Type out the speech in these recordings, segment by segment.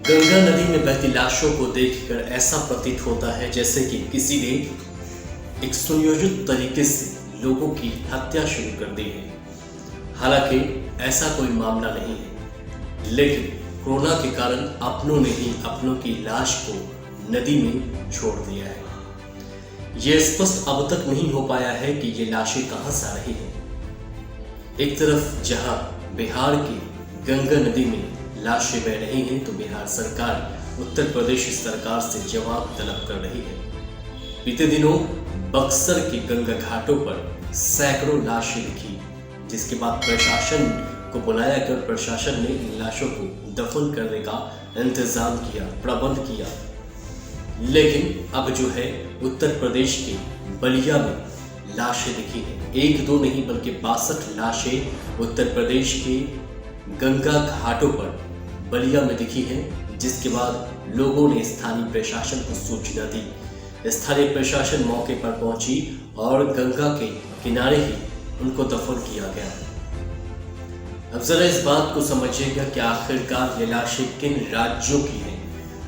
गंगा नदी में बहती लाशों को देखकर ऐसा प्रतीत होता है जैसे कि किसी ने एक सुनियोजित तरीके से लोगों की हत्या शुरू कर दी है। हालांकि ऐसा कोई मामला नहीं है, लेकिन कोरोना के कारण अपनों ने ही अपनों की लाश को नदी में छोड़ दिया है। यह स्पष्ट अब तक नहीं हो पाया है कि ये लाशें कहां से आ रही हैं। एक तरफ जहां बिहार की गंगा नदी में लाशें बह रही हैं, तो बिहार सरकार उत्तर प्रदेश सरकार से जवाब तलब कर रही है। बीते दिनों बक्सर के गंगा घाटों पर सैकड़ों लाशें दिखी, जिसके बाद प्रशासन को बुलाया कर प्रशासन ने इन लाशों को दफन करने का इंतजाम किया, प्रबंध किया। लेकिन अब जो है उत्तर प्रदेश के बलिया में लाशें दिखी हैं। एक दो नहीं बल्कि 62 लाशें उत्तर प्रदेश के गंगा घाटों पर बलिया में दिखी हैं, जिसके बाद लोगों ने स्थानीय प्रशासन को सूचना दी। स्थानीय प्रशासन मौके पर पहुंची और गंगा के किनारे ही उनको दफन किया गया। अब जरा इस बात को समझिएगा कि आखिरकार ये लाशें किन राज्यों की हैं,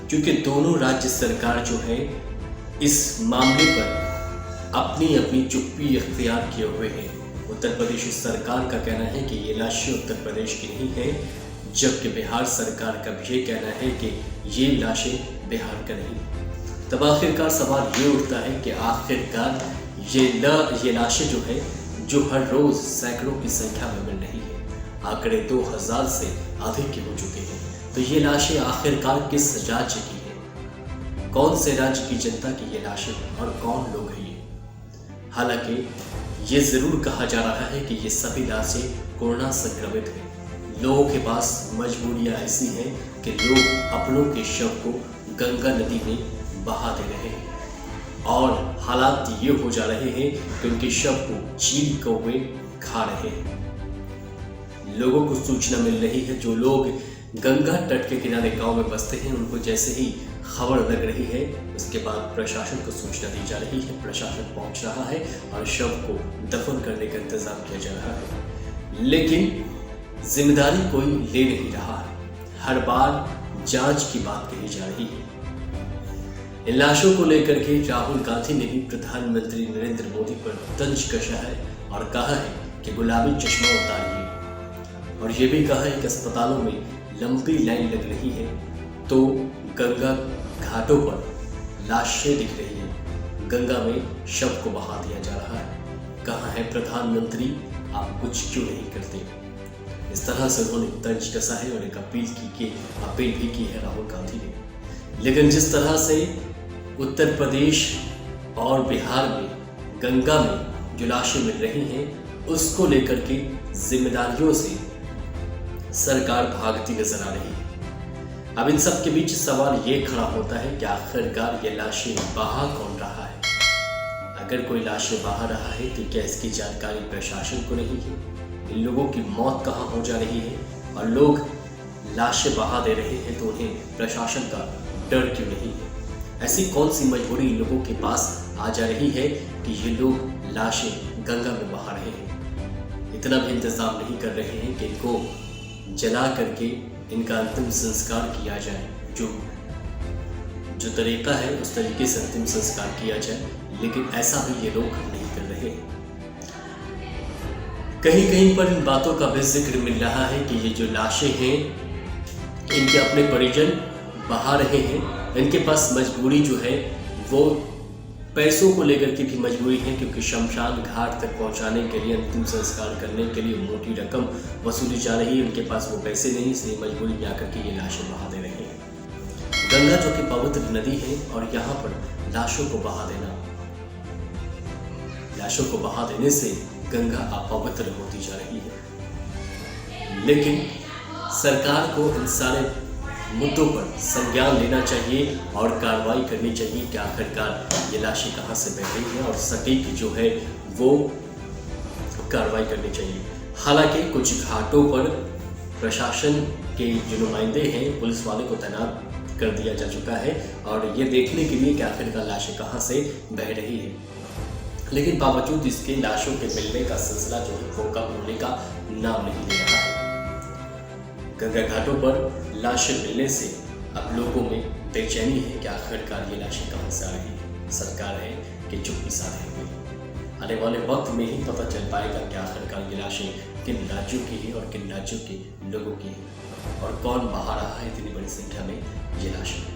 क्योंकि दोनों राज्य सरकार जो है इस मामले पर अपनी अपनी चुप्पी इख्तियार किए हुए हैं। उत्तर प्रदेश सरकार का कहना है कि ये लाशें उत्तर प्रदेश की नहीं है, जबकि बिहार सरकार का भी ये कहना है कि ये लाशें बिहार का नहीं। तब आखिरकार सवाल ये उठता है कि आखिरकार ये लाशें जो है, जो हर रोज सैकड़ों की संख्या में मिल रही है, आंकड़े 2000 से अधिक के हो चुके हैं, तो ये लाशें आखिरकार किस राज्य की है? कौन से राज्य की जनता की ये लाशें और कौन लोग हैं ये? हालांकि ये जरूर कहा जा रहा है कि ये सभी लाशें कोरोना संक्रमित हैं। लोगों के पास मजबूरियां ऐसी हैं कि लोग अपनों के शव को गंगा नदी में बहा दे रहे हैं और हालात ये हो जा रहे हैं कि उनके शव को चील कौवे खा रहे हैं। लोगों को सूचना मिल रही है, जो लोग गंगा तट के किनारे गांव में बसते हैं, उनको जैसे ही खबर लग रही है, उसके बाद प्रशासन को सूचना दी जा रही है। प्रशासन पहुंच रहा है और शव को दफन करने का इंतजाम किया जा रहा है, लेकिन जिम्मेदारी कोई ले नहीं रहा है। हर बार जांच की बात कही जा रही है। इन लाशों को लेकर के राहुल गांधी ने भी प्रधानमंत्री नरेंद्र मोदी पर तंज कसा है और कहा है कि गुलाबी चश्मा उतारिए, और ये भी कहा है कि अस्पतालों में लंबी लाइन लग रही है, तो गंगा घाटों पर लाशें दिख रही है, गंगा में शव को बहा दिया जा रहा है। कहाँ है प्रधानमंत्री, आप कुछ क्यों नहीं करते? इस तरह से उन्होंने तंज कसा है और एक अपील भी की है राहुल गांधी ने। लेकिन जिस तरह से उत्तर प्रदेश और बिहार में गंगा में जो लाशें मिल रही हैं, उसको लेकर के जिम्मेदारियों से सरकार भागती नजर आ रही है। अब इन सब के बीच सवाल ये खड़ा होता है कि आखिरकार ये लाशें बहा कौन रहा है? अगर कोई लाशें बहा रहा है तो क्या इसकी जानकारी प्रशासन को नहीं है? इन लोगों की मौत कहाँ हो जा रही है और लोग लाशें बहा दे रहे हैं, तो उन्हें प्रशासन का डर क्यों नहीं है? ऐसी कौन सी मजबूरी इन लोगों के पास आ जा रही है कि ये लोग लाशें गंगा में बहा रहे हैं? इतना भी इंतजाम नहीं कर रहे हैं कि इनको जला करके इनका अंतिम संस्कार किया जाए। जो तरीका है उस तरीके से अंतिम संस्कार किया जाए, लेकिन ऐसा भी ये लोग नहीं कर रहे हैं। कहीं कहीं पर इन बातों का भी जिक्र मिल रहा है कि ये जो लाशें हैं, इनके अपने परिजन बहा रहे हैं। इनके पास मजबूरी जो है वो पैसों को लेकर के भी मजबूरी है, क्योंकि शमशान घाट तक पहुंचाने के लिए, अंतिम संस्कार करने के लिए मोटी रकम वसूली जा रही है। उनके पास वो पैसे नहीं, इसलिए मजबूरी में आकर के ये लाशें बहा दे रहे हैं। गंगा जो कि पवित्र नदी है, और यहाँ पर लाशों को बहा देना, लाशों को बहा देने से गंगा अपवित्र होती जा रही है। लेकिन सरकार को इन सारे मुद्दों पर संज्ञान लेना चाहिए और कार्रवाई करनी चाहिए कि आखिरकार ये लाशें कहाँ से बह रही है, और सटीक जो है वो कार्रवाई करनी चाहिए। हालांकि कुछ घाटों पर प्रशासन के जो नुमाइंदे हैं, पुलिस वाले को तैनात कर दिया जा चुका है, और ये देखने के लिए कि आखिरकार लाशें कहाँ से बह रही है। लेकिन बावजूद इसके लाशों के मिलने का सिलसिला जो है वो कम होने का नाम नहीं ले रहा है। गंगा घाटों पर लाशें मिलने से अब लोगों में बेचैनी है कि आखिरकार ये लाशें कहाँ से आ रही हैं। सरकार है कि चुप्पी साधे हुए। आने वाले वक्त में ही पता चल पाएगा कि आखिरकार ये लाशें किन राज्यों की हैं और किन राज्यों के लोगों की हैं और कौन बहा रहा है इतनी बड़ी संख्या में ये लाशें।